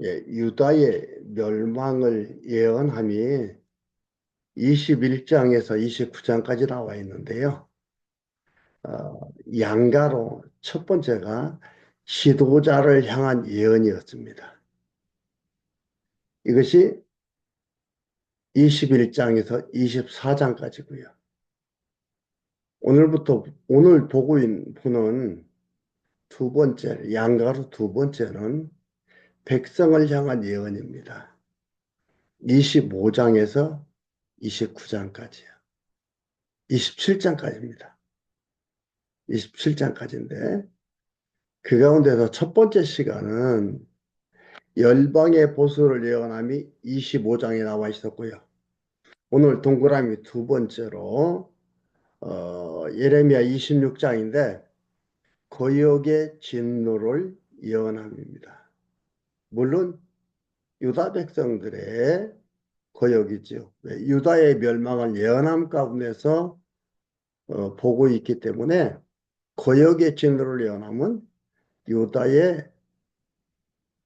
예, 유다의 멸망을 예언함이 21장에서 29장까지 나와 있는데요. 양가로 첫 번째가 지도자를 향한 예언이었습니다. 이것이 21장에서 24장까지고요. 오늘 보고 있는 분은 두 번째, 양가로 두 번째는 백성을 향한 예언입니다. 25장에서 29장까지요. 27장까지입니다. 27장까지인데 그 가운데서 첫 번째 시간은 열방의 보수를 예언함이 25장에 나와 있었고요. 오늘 동그라미 두 번째로 예레미야 26장인데 거역의 진노를 예언함입니다. 물론 유다 백성들의 거역이죠. 유다의 멸망을 예언함 가운데서 보고 있기 때문에 거역의 진노를 예언함은 유다의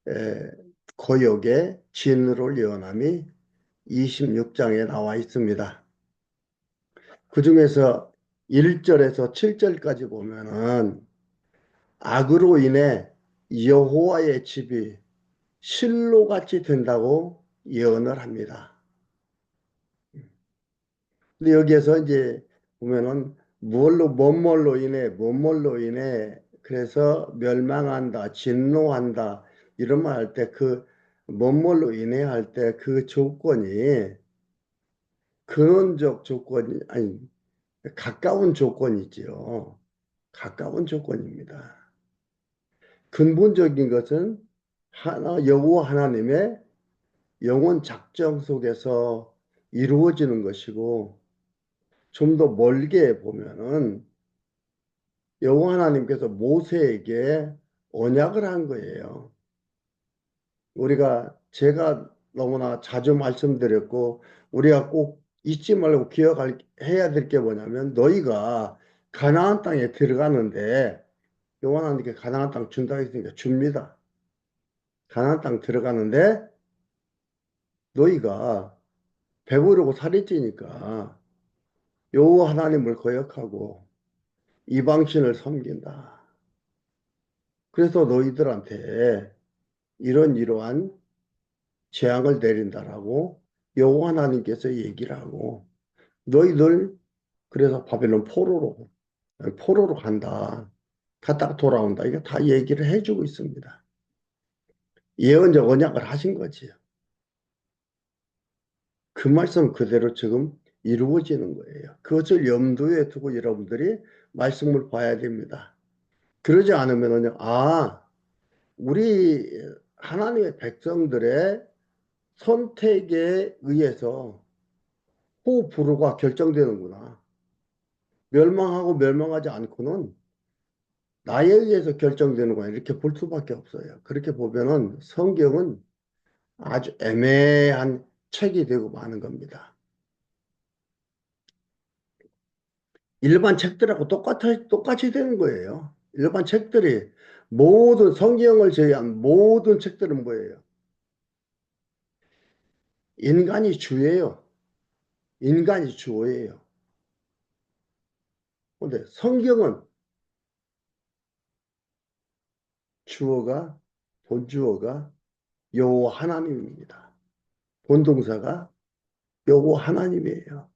에, 거역의 진노를 예언함이 26장에 나와 있습니다. 그 중에서 1절에서 7절까지 보면은 악으로 인해 여호와의 집이 실로같이 된다고 예언을 합니다. 근데 여기에서 이제 보면은 뭔 뭘로 인해 그래서 멸망한다, 진노한다 이런 말 할 때 뭔 뭘로 인해 할 때 그 조건이 근원적 조건이 아니 가까운 조건이지요. 가까운 조건입니다. 근본적인 것은 여호와 하나님의 영원 작정 속에서 이루어지는 것이고 좀 더 멀게 보면은 여호와 하나님께서 모세에게 언약을 한 거예요. 제가 너무나 자주 말씀드렸고 우리가 꼭 잊지 말고 기억해야 될 게 뭐냐면 너희가 가나안 땅에 들어가는데 여호와 하나님께 가나안 땅 준다 했으니까 줍니다. 가나안 땅 들어가는데 너희가 배부르고 살이 찌니까 여호와 하나님을 거역하고 이방신을 섬긴다. 그래서 너희들한테 이러한 재앙을 내린다라고 여호와 하나님께서 얘기를 하고 너희들 그래서 바벨론 포로로 간다. 갔다가 돌아온다. 이거 다 얘기를 해주고 있습니다. 예언적 언약을 하신 거지요. 그 말씀 그대로 지금 이루어지는 거예요. 그것을 염두에 두고 여러분들이 말씀을 봐야 됩니다. 그러지 않으면요, 우리 하나님의 백성들의 선택에 의해서 호불호가 결정되는구나. 멸망하고 멸망하지 않고는 나에 의해서 결정되는구나. 이렇게 볼 수밖에 없어요. 그렇게 보면은 성경은 아주 애매한 책이 되고 마는 겁니다. 일반 책들하고 똑같이 되는 거예요. 일반 책들이 모든 성경을 제외한 모든 책들은 뭐예요? 인간이 주예요. 인간이 주어예요. 근데 성경은 주어가 본주어가 여호와 하나님입니다. 본동사가 여호와 하나님이에요.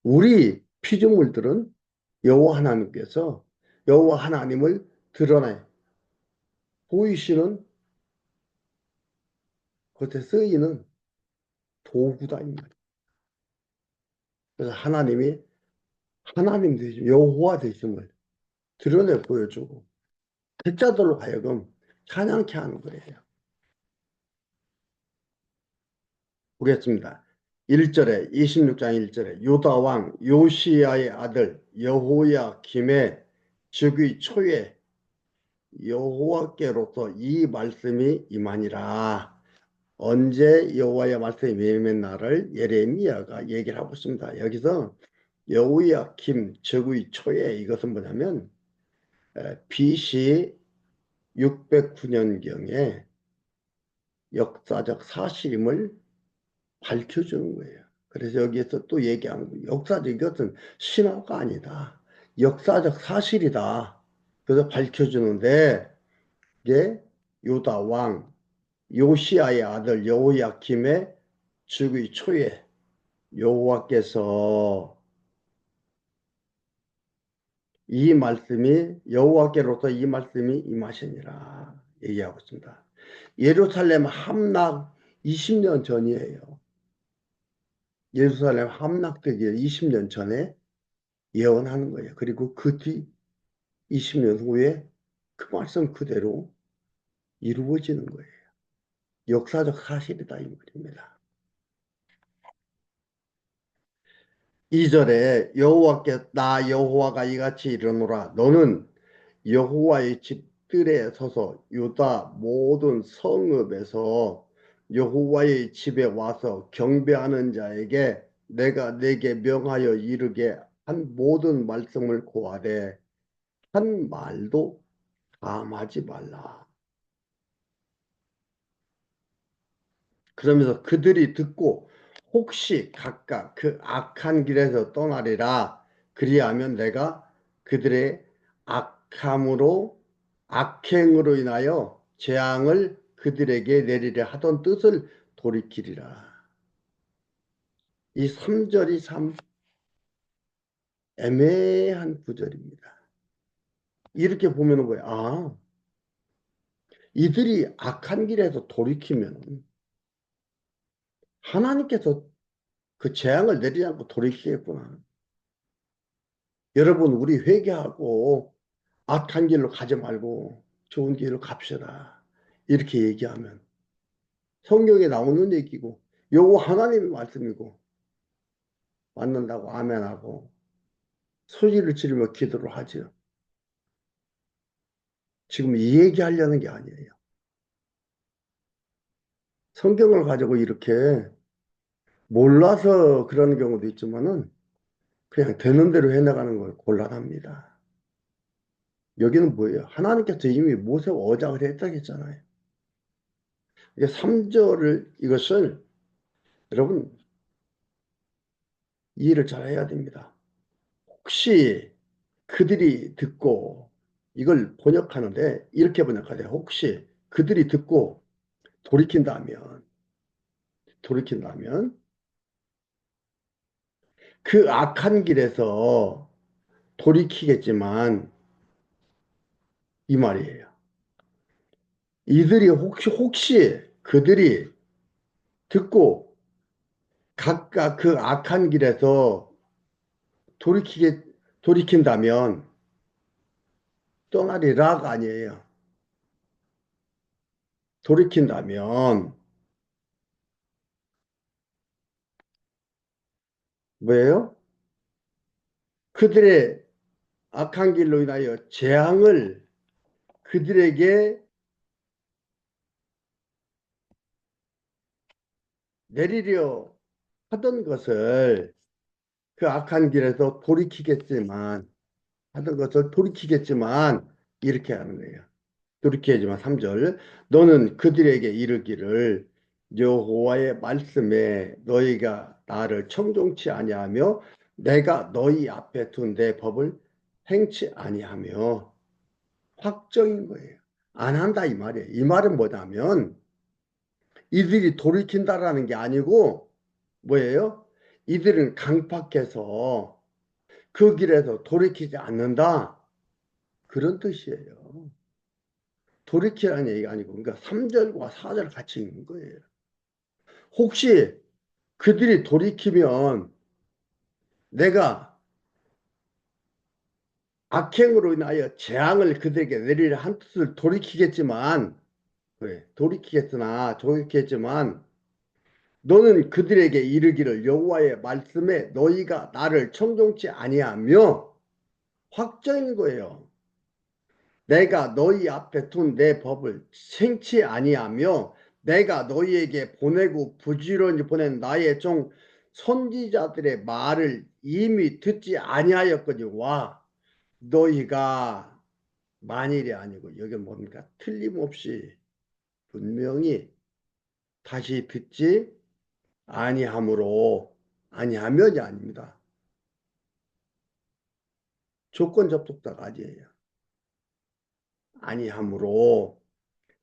우리 피조물들은 여호와 하나님께서 여호와 하나님을 드러내 보이시는 겉에 쓰이는 도구다 이 말이에요. 그래서 하나님이 하나님 되심, 여호와 되심을 드러내 보여주고 택자들로 하여금 찬양케 하는 거예요. 보겠습니다. 1절에 26장 1절에 유다 왕 요시야의 아들 여호야김의 즉위 초에 여호와께로서 이 말씀이 임하니라. 언제 여호와의 말씀이 임한 날을 예레미야가 얘기를 하고 있습니다. 여기서 여호야김 즉위 초에 이것은 뭐냐면 BC 609년경에 역사적 사실임을 밝혀주는 거예요. 그래서 여기에서 또 얘기하는 거예요. 역사적 이것은 신화가 아니다. 역사적 사실이다. 그래서 밝혀주는데 이게 유다 왕 요시아의 아들 여호야김의 즉위 초에 여호와께서 이 말씀이 여호와께로서 이 말씀이 임하시니라 얘기하고 있습니다. 예루살렘 함락 20년 전이에요. 예루살렘 함락되기 20년 전에 예언하는 거예요. 그리고 그 뒤 20년 후에 그 말씀 그대로 이루어지는 거예요. 역사적 사실이다 이 말입니다. 2절에 여호와께 나 여호와가 이같이 이르노라 너는 여호와의 집들에 서서 유다 모든 성읍에서 여호와의 집에 와서 경배하는 자에게 내가 내게 명하여 이르게 한 모든 말씀을 고하되 한 말도 감하지 말라. 그러면서 그들이 듣고 혹시 각각 그 악한 길에서 떠나리라. 그리하면 내가 그들의 악행으로 인하여 재앙을 그들에게 내리려 하던 뜻을 돌이키리라. 이 3절이 참 애매한 구절입니다. 이렇게 보면 뭐예요? 아, 이들이 악한 길에서 돌이키면 하나님께서 그 재앙을 내리지 않고 돌이키겠구나. 여러분, 우리 회개하고 악한 길로 가지 말고 좋은 길로 갑시다. 이렇게 얘기하면 성경에 나오는 얘기고 요거 하나님의 말씀이고 맞는다고 아멘하고 소리를 지르며 기도를 하죠. 지금 이 얘기하려는 게 아니에요. 성경을 가지고 이렇게 몰라서 그러는 경우도 있지만은 그냥 되는 대로 해나가는 걸 곤란합니다. 여기는 뭐예요? 하나님께서 이미 모세와 언약을 했다고 했잖아요. 이게 3절을 이것을 여러분 이해를 잘 해야 됩니다. 혹시 그들이 듣고 이걸 번역하는데 이렇게 번역하세요. 혹시 그들이 듣고 돌이킨다면 그 악한 길에서 돌이키겠지만 이 말이에요. 이들이 혹시 그들이 듣고 각각 그 악한 길에서 돌이킨다면 떠나리라가 아니에요. 돌이킨다면 뭐예요? 그들의 악한 길로 인하여 재앙을 그들에게 내리려 하던 것을 그 악한 길에서 돌이키겠지만 이렇게 하는 거예요. 돌이키지만 3절 너는 그들에게 이르기를 여호와의 말씀에 너희가 나를 청종치 아니하며 내가 너희 앞에 둔 내 법을 행치 아니하며 확정인 거예요. 안 한다 이 말이에요. 이 말은 뭐냐면 이들이 돌이킨다라는 게 아니고 뭐예요? 이들은 강팍해서 그 길에서 돌이키지 않는다. 그런 뜻이에요. 돌이키라는 얘기가 아니고 그러니까 3절과 4절 같이 있는 거예요. 혹시 그들이 돌이키면 내가 악행으로 인하여 재앙을 그들에게 내리려 한 뜻을 돌이키겠지만 돌이키겠지만 너는 그들에게 이르기를 여호와의 말씀에 너희가 나를 청종치 아니하며 확정인 거예요. 내가 너희 앞에 둔 내 법을 생치 아니하며 내가 너희에게 보내고 부지런히 보낸 나의 종 선지자들의 말을 이미 듣지 아니하였거니와 너희가 만일이 아니고 여기 뭡니까? 틀림없이 분명히 다시 듣지 아니함으로, 아니하면이 아닙니다. 조건 접속사가 아니에요. 아니함으로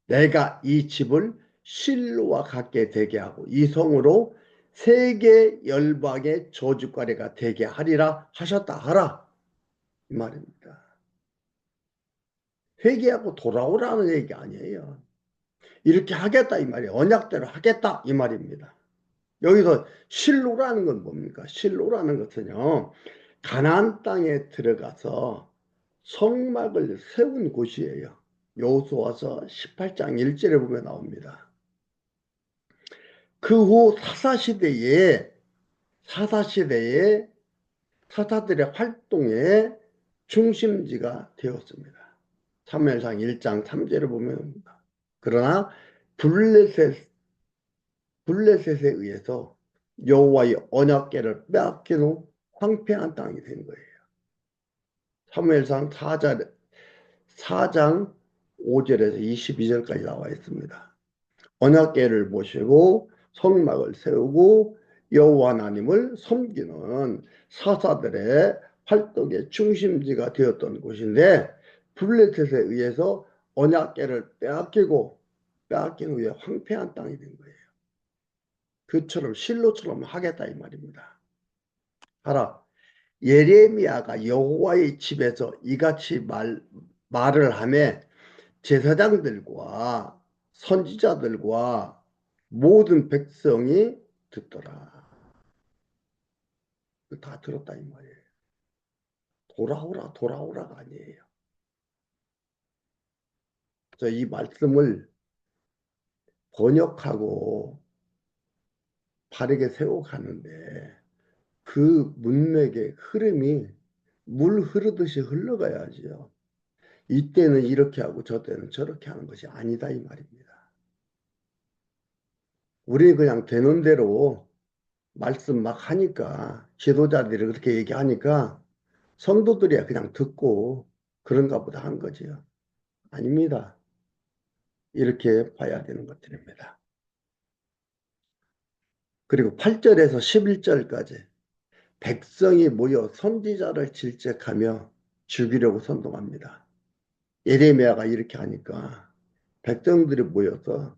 내가 이 집을 실로와 같게 되게 하고 이 성으로 세계 열방의 저주거리가 되게 하리라 하셨다 하라, 이 말입니다. 회개하고 돌아오라는 얘기 아니에요. 이렇게 하겠다 이 말이에요. 언약대로 하겠다 이 말입니다. 여기서 실로라는 건 뭡니까? 실로라는 것은요, 가나안 땅에 들어가서 성막을 세운 곳이에요. 여호수아서 18장 1절에 보면 나옵니다. 그 후 사사시대에 사사들의 활동의 중심지가 되었습니다. 사무엘상 1장 3절을 보면, 그러나 블레셋 블레셋에 의해서 여호와의 언약궤를 빼앗긴 후 황폐한 땅이 된 거예요. 사무엘상 4장 5절에서 22절까지 나와 있습니다. 언약궤를 모시고 성막을 세우고 여호와 하나님을 섬기는 사사들의 활동의 중심지가 되었던 곳인데, 블레셋에 의해서 언약궤를 빼앗긴 후에 황폐한 땅이 된 거예요. 그처럼 실로처럼 하겠다 이 말입니다. 하라. 예레미야가 여호와의 집에서 이같이 말을 하며 제사장들과 선지자들과 모든 백성이 듣더라. 다 들었다 이 말이에요. 돌아오라가 아니에요. 그래서 이 말씀을 번역하고 바르게 세워가는데 그 문맥의 흐름이 물 흐르듯이 흘러가야지요. 이때는 이렇게 하고 저때는 저렇게 하는 것이 아니다 이 말입니다. 우리 그냥 되는 대로 말씀 막 하니까, 지도자들이 그렇게 얘기하니까 성도들이야 그냥 듣고 그런가 보다 한 거지요. 아닙니다. 이렇게 봐야 되는 것들입니다. 그리고 8절에서 11절까지 백성이 모여 선지자를 질책하며 죽이려고 선동합니다. 예레미야가 이렇게 하니까 백성들이 모여서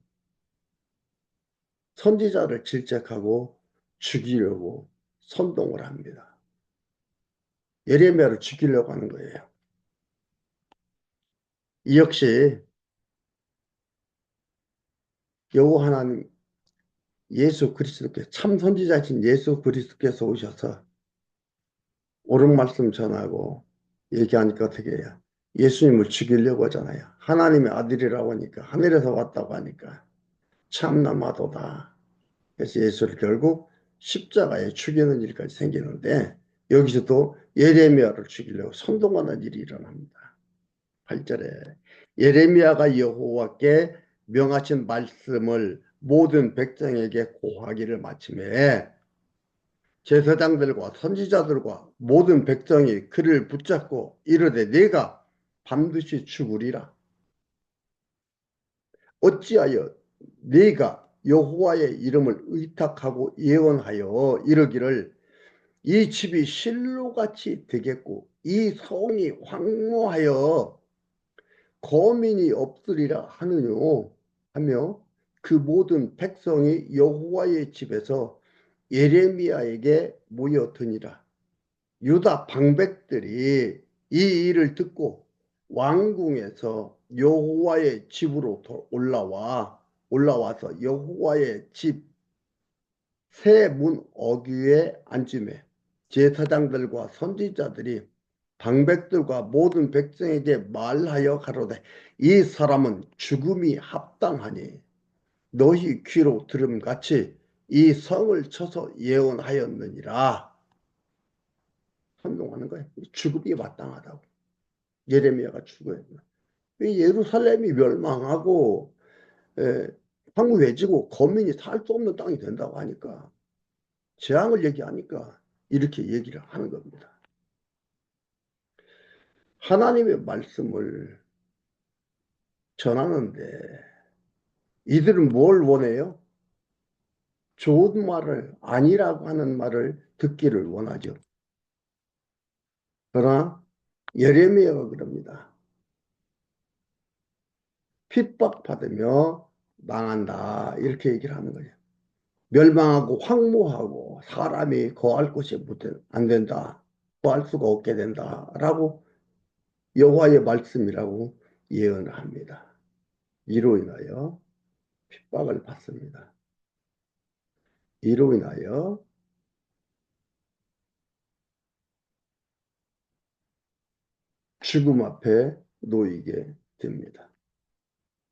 선지자를 질책하고 죽이려고 선동을 합니다. 예레미야를 죽이려고 하는 거예요. 이 역시 여호와 하나님, 예수 그리스도께서, 참 선지자신 예수 그리스도께서 오셔서 옳은 말씀 전하고 얘기하니까 어떻게 해요? 예수님을 죽이려고 하잖아요. 하나님의 아들이라고 하니까, 하늘에서 왔다고 하니까 참나마도다. 그래서 예수를 결국 십자가에 죽이는 일까지 생기는데, 여기서도 예레미야를 죽이려고 선동하는 일이 일어납니다. 8절에 예레미야가 여호와께 명하신 말씀을 모든 백성에게 고하기를 마침에 제사장들과 선지자들과 모든 백성이 그를 붙잡고 이르되 네가 반드시 죽으리라. 어찌하여 네가 여호와의 이름을 의탁하고 예언하여 이르기를 이 집이 실로같이 되겠고 이 성이 황무하여 거민이 없으리라 하느뇨 하며, 그 모든 백성이 여호와의 집에서 예레미야에게 모여드니라. 유다 방백들이 이 일을 듣고 왕궁에서 여호와의 집으로 올라와서 여호와의 집 새 문 어귀에 앉으매 제사장들과 선지자들이 방백들과 모든 백성에게 말하여 가로되 이 사람은 죽음이 합당하니 너희 귀로 들음같이 이 성을 쳐서 예언하였느니라. 선동하는 거예요. 죽음이 마땅하다고. 예레미야가 죽어야 돼. 예루살렘이 멸망하고 황무해지고 거민이 살 수 없는 땅이 된다고 하니까, 재앙을 얘기하니까 이렇게 얘기를 하는 겁니다. 하나님의 말씀을 전하는데 이들은 뭘 원해요? 좋은 말을, 아니라고 하는 말을 듣기를 원하죠. 그러나 예레미야가 그럽니다. 핍박받으며 망한다. 이렇게 얘기를 하는 거예요. 멸망하고 황무하고 사람이 거할 곳이 안 된다. 거할 수가 없게 된다. 라고 여호와의 말씀이라고 예언을 합니다. 이로 인하여 핍박을 받습니다. 이로 인하여 죽음 앞에 놓이게 됩니다.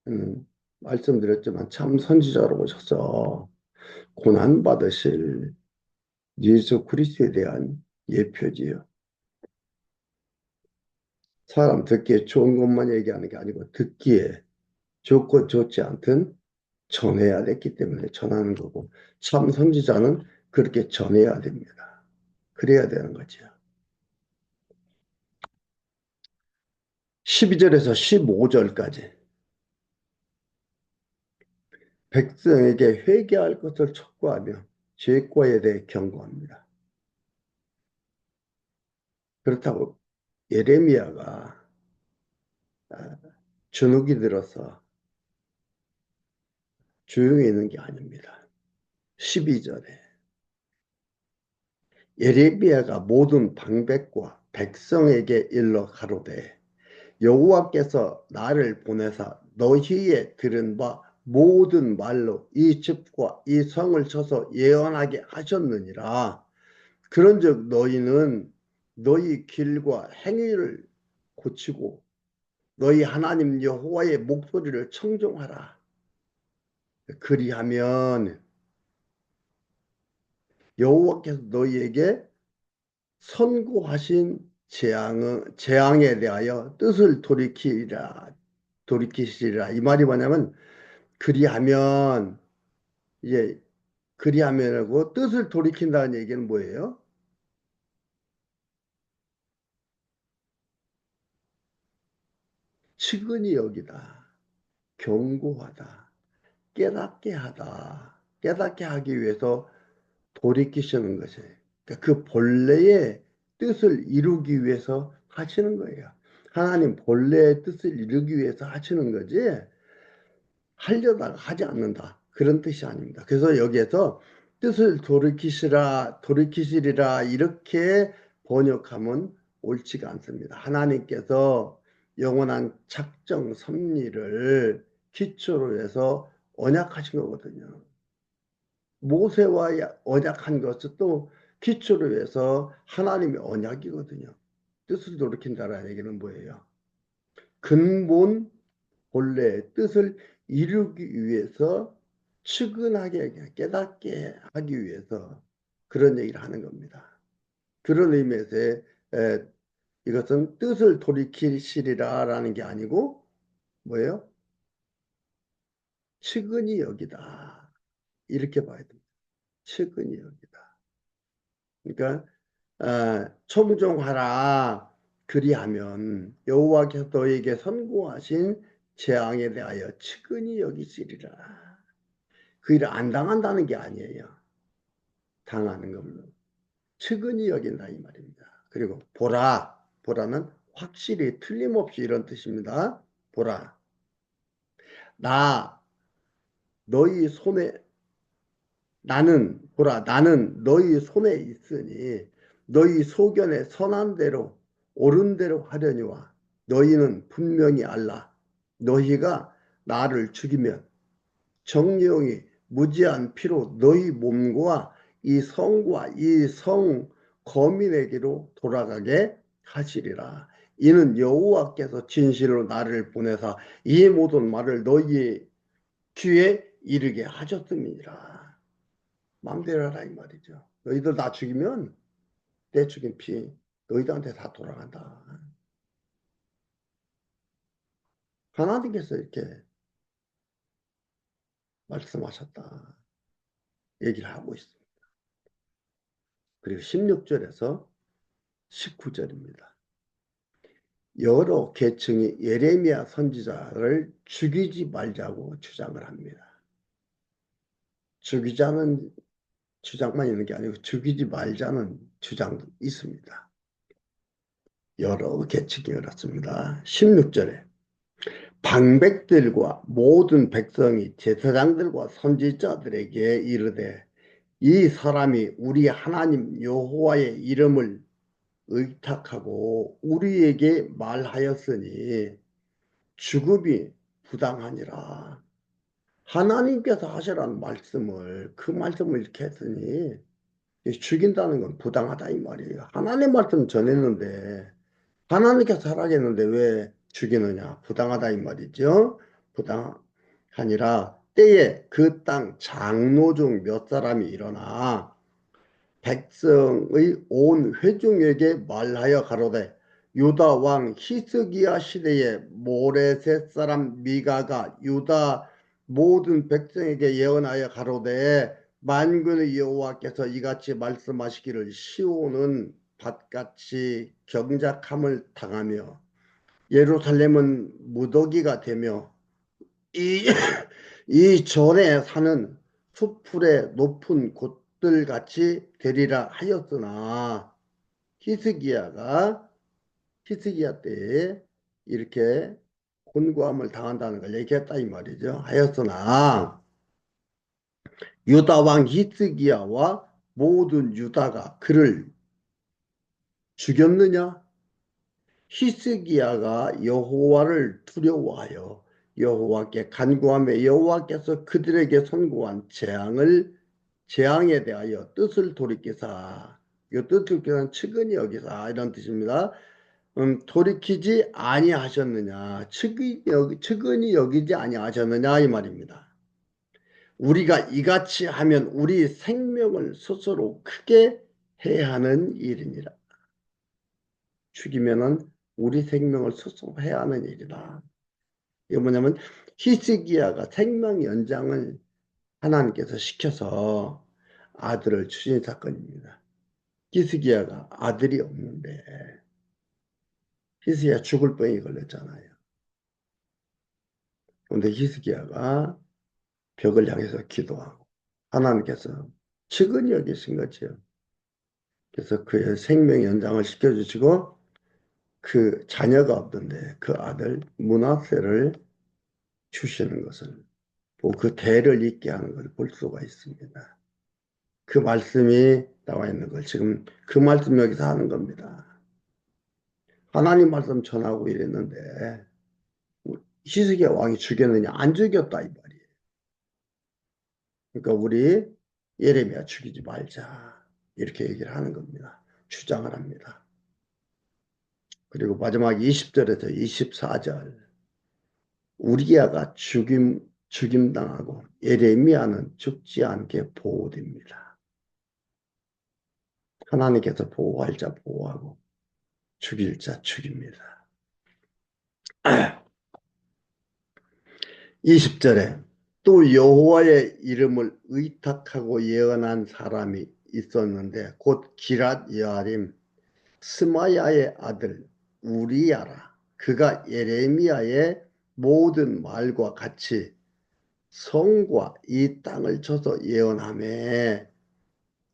음, 말씀드렸지만 참 선지자로 오셔서 고난받으실 예수 그리스도에 대한 예표지요. 사람 듣기에 좋은 것만 얘기하는 게 아니고 듣기에 좋고 좋지 않든 전해야 됐기 때문에 전하는 거고 참 선지자는 그렇게 전해야 됩니다. 그래야 되는 거죠. 12절에서 15절까지 백성에게 회개할 것을 촉구하며 죄과에 대해 경고합니다. 그렇다고 예레미야가 주눅이 들어서 조용히 있는 게 아닙니다. 12절에 예레미야가 모든 방백과 백성에게 일러 가로되 여호와께서 나를 보내사 너희의 들은 바 모든 말로 이 집과 이 성을 쳐서 예언하게 하셨느니라. 그런즉 너희는 너희 길과 행위를 고치고 너희 하나님 여호와의 목소리를 청종하라. 그리하면 여호와께서 너희에게 선고하신 재앙에 대하여 뜻을 돌이키시리라. 이 말이 뭐냐면 그리하면 이제 그리하면하고 뜻을 돌이킨다는 얘기는 뭐예요? 측은히 여기다, 경고하다, 깨닫게 하다, 깨닫게 하기 위해서 돌이키시는 것이에요. 그러니까 그 본래의 뜻을 이루기 위해서 하시는 거예요. 하나님 본래의 뜻을 이루기 위해서 하시는 거지 하려다가 하지 않는다. 그런 뜻이 아닙니다. 그래서 여기에서 뜻을 돌이키시리라 이렇게 번역하면 옳지가 않습니다. 하나님께서 영원한 작정 섭리를 기초로 해서 언약하신 거거든요. 모세와 언약한 것은 또 기초로 해서 하나님의 언약이거든요. 뜻을 돌이킨다라는 얘기는 뭐예요? 근본 본래의 뜻을 이루기 위해서 측은하게 깨닫게 하기 위해서 그런 얘기를 하는 겁니다. 그런 의미에서 이것은 뜻을 돌이키시리라라는 게 아니고 뭐예요? 측은히 여기다 이렇게 봐야 됩니다. 측은히 여기다. 그러니까 청종하라 그리하면 여호와께서 너에게 선고하신 재앙에 대하여 측은히 여기시리라. 그 일을 안 당한다는 게 아니에요. 당하는 걸로 측은히 여긴다 이 말입니다. 그리고 보라는 확실히 틀림없이 이런 뜻입니다. 보라, 나 너희 손에 나는 너희 손에 있으니 너희 소견에 선한 대로 옳은 대로 하려니와 너희는 분명히 알라. 너희가 나를 죽이면 정령이 무지한 피로 너희 몸과 이 성과 이 성 거민에게로 돌아가게 하시리라. 이는 여호와께서 진실로 나를 보내사 이 모든 말을 너희 귀에 이르게 하셨음이니라. 마음대로 하라 이 말이죠. 너희들 나 죽이면 내 죽인 피 너희들한테 다 돌아간다. 하나님께서 이렇게 말씀하셨다. 얘기를 하고 있습니다. 그리고 16절에서 19절입니다. 여러 계층이 예레미야 선지자를 죽이지 말자고 주장을 합니다. 죽이자는 주장만 있는 게 아니고 죽이지 말자는 주장도 있습니다. 여러 계층이 그렇습니다. 16절에 방백들과 모든 백성이 제사장들과 선지자들에게 이르되 이 사람이 우리 하나님 여호와의 이름을 의탁하고 우리에게 말하였으니 죽음이 부당하니라. 하나님께서 하시라는 말씀을 그 말씀을 이렇게 했으니 죽인다는 건 부당하다 이 말이에요. 하나님 말씀 전했는데 하나님께서 하라겠는데 왜 죽이느냐? 부당하다 이 말이죠. 부당하니라. 때에 그 땅 장로 중 몇 사람이 일어나 백성의 온 회중에게 말하여 가로되 유다 왕 히스기야 시대에 모레셋 사람 미가가 유다 모든 백성에게 예언하여 가로되 만군의 여호와께서 이같이 말씀하시기를 시온은 밭같이 경작함을 당하며 예루살렘은 무더기가 되며 이, 이 전에 사는 숲풀의 높은 곳들 같이 되리라 하였으나 히스기야가 히스기야 때에 이렇게 곤고함을 당한다는 걸 얘기했다 이 말이죠. 하였으나 유다 왕 히스기야와 모든 유다가 그를 죽였느냐? 히스기야가 여호와를 두려워하여 여호와께 간구하며 여호와께서 그들에게 선고한 재앙에 대하여 뜻을 돌이키사 이 뜻을 돌이키는 측은히 여기사 이런 뜻입니다. 돌이키지 아니하셨느냐 측은히 여기지 아니하셨느냐 이 말입니다. 우리가 이같이 하면 우리 생명을 스스로 크게 해야 하는 일이니라. 죽이면은 우리 생명을 스스로 해야 하는 일이다. 이게 뭐냐면 히스기야가 생명 연장을 하나님께서 시켜서 아들을 주신 사건입니다. 히스기야가 아들이 없는데 히스기야 죽을 병이 걸렸잖아요. 그런데 히스기야가 벽을 향해서 기도하고 하나님께서 측은히 여기신 거죠. 그래서 그의 생명 연장을 시켜주시고 그 자녀가 없던데 그 아들 므낫세를 주시는 것을 그 대를 잇게 하는 걸 볼 수가 있습니다. 그 말씀이 나와 있는 걸 지금 그 말씀 여기서 하는 겁니다. 하나님 말씀 전하고 이랬는데 히스기야 왕이 죽였느냐? 안 죽였다 이 말이에요. 그러니까 우리 예레미야 죽이지 말자 이렇게 얘기를 하는 겁니다. 주장을 합니다. 그리고 마지막 20절에서 24절 우리야가 죽임당하고 예레미야는 죽지 않게 보호됩니다. 하나님께서 보호할 자 보호하고 죽일 자 죽입니다. 20절에 또 여호와의 이름을 의탁하고 예언한 사람이 있었는데 곧 기랏 여아림 스마야의 아들 우리야라. 그가 예레미야의 모든 말과 같이 성과 이 땅을 쳐서 예언하며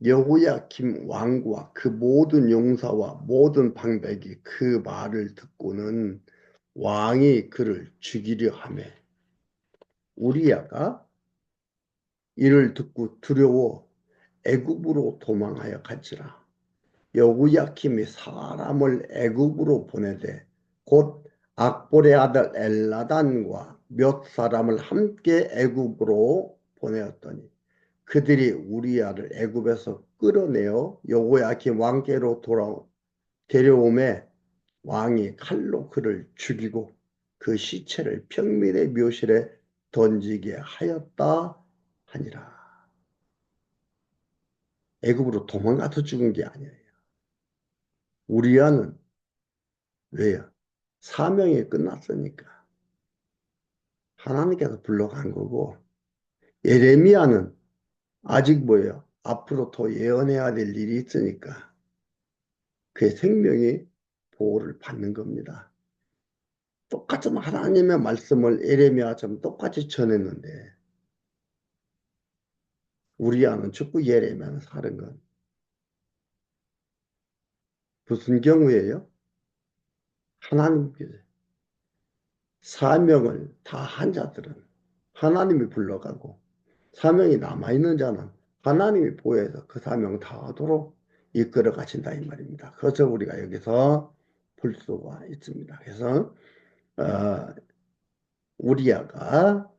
여호야김 왕과 그 모든 용사와 모든 방백이 그 말을 듣고는 왕이 그를 죽이려 하며 우리야가 이를 듣고 두려워 애굽으로 도망하여 갔지라. 여호야김이 사람을 애굽으로 보내되 곧 악볼의 아들 엘라단과 몇 사람을 함께 애굽으로 보내었더니 그들이 우리야를 애굽에서 끌어내어 여호야김 왕께로 데려오매 왕이 칼로 그를 죽이고 그 시체를 평민의 묘실에 던지게 하였다 하니라. 애굽으로 도망가서 죽은 게 아니에요. 우리야는 왜요? 사명이 끝났으니까 하나님께서 불러간 거고 예레미야는 아직 뭐예요? 앞으로 더 예언해야 될 일이 있으니까 그의 생명이 보호를 받는 겁니다. 똑같은 하나님의 말씀을 에레미야처럼 똑같이 전했는데 우리야는 죽고 예레미야는 사는 건 무슨 경우예요? 하나님께서 사명을 다 한 자들은 하나님이 불러가고 사명이 남아있는 자는 하나님이 보여서 그 사명 다 하도록 이끌어 가신다 이 말입니다. 그것을 우리가 여기서 볼 수가 있습니다. 그래서 우리야가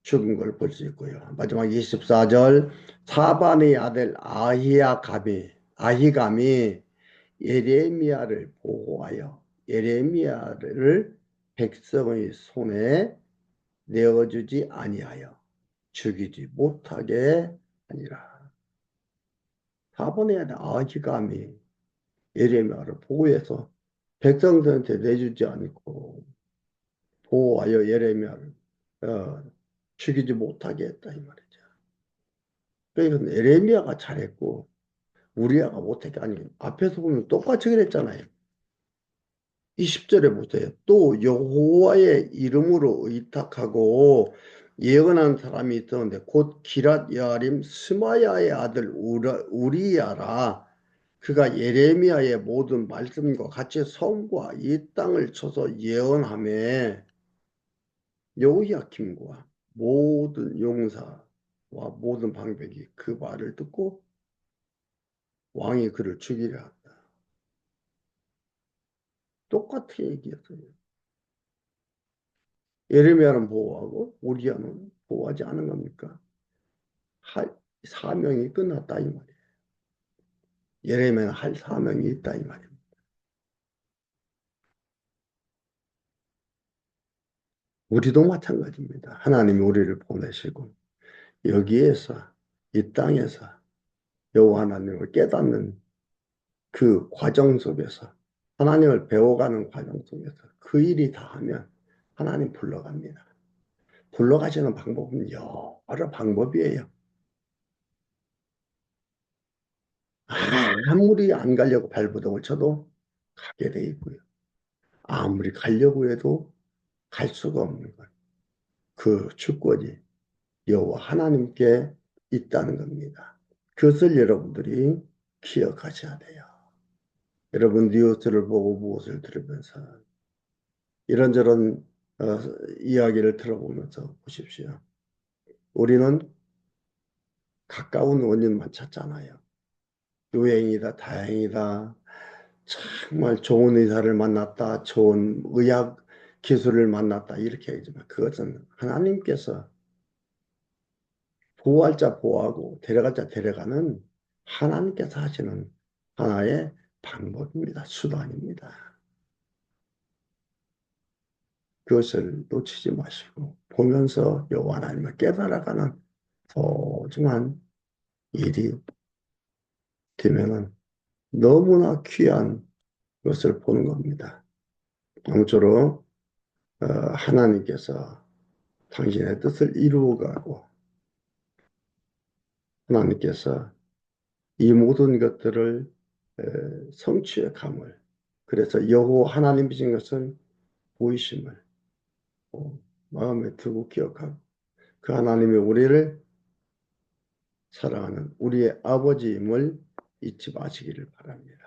죽은 걸 볼 수 있고요. 마지막 24절 사반의 아들 아히감이 예레미야를 보호하여 예레미야를 백성의 손에 내어주지 아니하여 죽이지 못하게 하니라. 사반의 아들 아히감이 예레미야를 보호해서 백성들한테 내주지 않고 보호하여 예레미야를 어, 죽이지 못하게 했다 이 말이죠. 그러니까 예레미야가 잘했고 우리야가 못했게 아니 앞에서 보면 똑같이 그랬잖아요. 20절에 보세요. 또 여호와의 이름으로 의탁하고 예언한 사람이 있었는데 곧 기랏 여아림 스마야의 아들 우리야라. 그가 예레미야의 모든 말씀과 같이 성과 이 땅을 쳐서 예언하며 여호야김과 모든 용사와 모든 방백이 그 말을 듣고 왕이 그를 죽이려 한다. 똑같은 얘기였어요. 예레미야는 보호하고 우리야는 보호하지 않은 겁니까? 사명이 끝났다 이 말이에요. 예레미야는 할 사명이 있다 이 말입니다. 우리도 마찬가지입니다. 하나님이 우리를 보내시고 여기에서 이 땅에서 여호와 하나님을 깨닫는 그 과정 속에서 하나님을 배워가는 과정 속에서 그 일이 다 하면 하나님 불러갑니다. 불러가시는 방법은 여러 방법이에요. 아무리 안 가려고 발버둥을 쳐도 가게 돼 있고요. 아무리 가려고 해도 갈 수가 없는 거예요. 그 주권이 여호와 하나님께 있다는 겁니다. 그것을 여러분들이 기억하셔야 돼요. 여러분 뉴스를 보고 무엇을 들으면서 이런저런 어, 이야기를 들어보면서 보십시오. 우리는 가까운 원인만 찾잖아요. 유행이다, 다행이다, 정말 좋은 의사를 만났다, 좋은 의학 기술을 만났다 이렇게 하지만 그것은 하나님께서 보호할 자 보호하고 데려갈 자 데려가는 하나님께서 하시는 하나의 방법입니다. 수단입니다. 그것을 놓치지 마시고 보면서 여호와 하나님을 깨달아가는 소중한 일이 되면은 너무나 귀한 것을 보는 겁니다. 아무쪼록 하나님께서 당신의 뜻을 이루어가고 하나님께서 이 모든 것들을 성취해 감을 그래서 여호와 하나님이신 것을 보이심을 마음에 두고 기억하고 그 하나님이 우리를 사랑하는 우리의 아버지임을 잊지 마시기를 바랍니다.